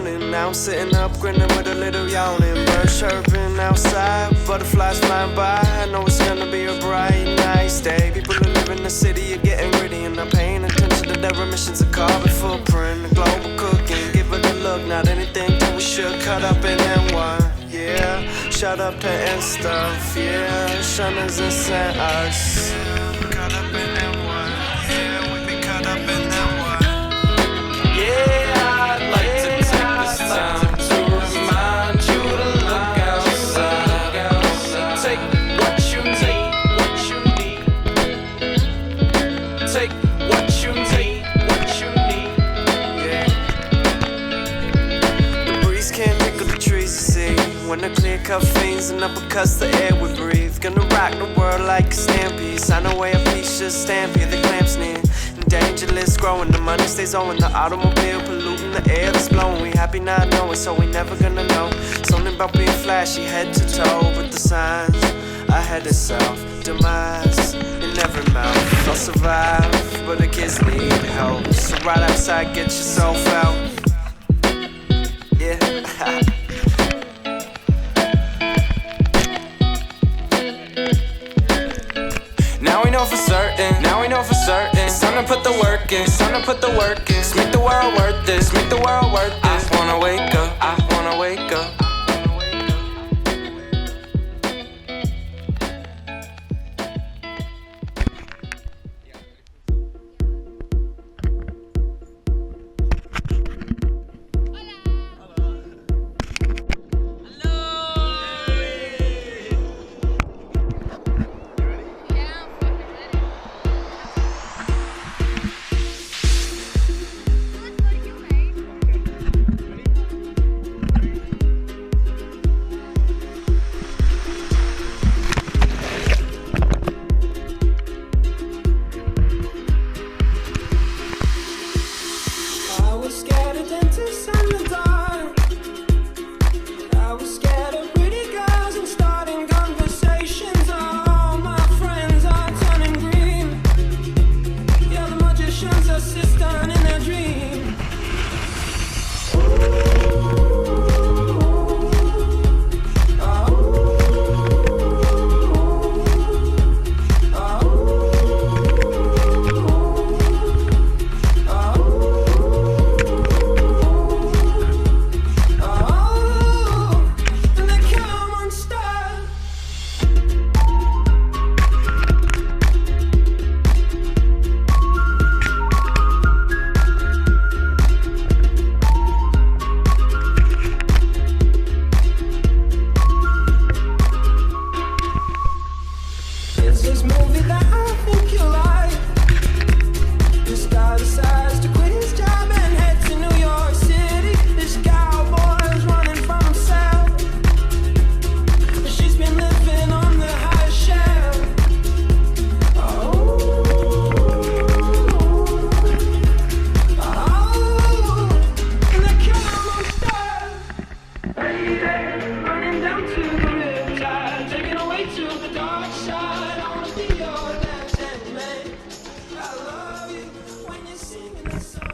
drowning. Now I'm sitting up grinning with a little yawning. Birds chirping outside, butterflies flying by. I know it's gonna be a bright, nice day. People who live in the city are getting gritty and not paying attention to their emissions, a carbon footprint, a global cooking. Give it a look, not anything that we should cut up in N1. Yeah, shut up to end stuff. Yeah, shunners and sent us. Cut up in N1. Yeah, we be cut up in N1. Yeah, I'd like to take this time to remind you to look outside. Take what you need, what you need. Take what you need, what you need. Yeah. The breeze can't tickle the trees, you see. When the clear cut fiends and uppercuts the air we breathe. Gonna rock the world like a stampede. Sign away a piece, just stampede. The clamps near. Dangerous growing, the money stays on. The automobile polluting the air that's blowing. We happy not knowing, so we never gonna know. Something about being flashy, head to toe. But the signs ahead is self-demise in every mouth. I'll survive, but the kids need help. So right outside, get yourself out. Yeah. Now we know for certain, now we know for certain. It's time to put the work in, it's time to put the work in. Let's make the world worth this, make the world worth this. I wanna wake up, I wanna wake up. Singing a song.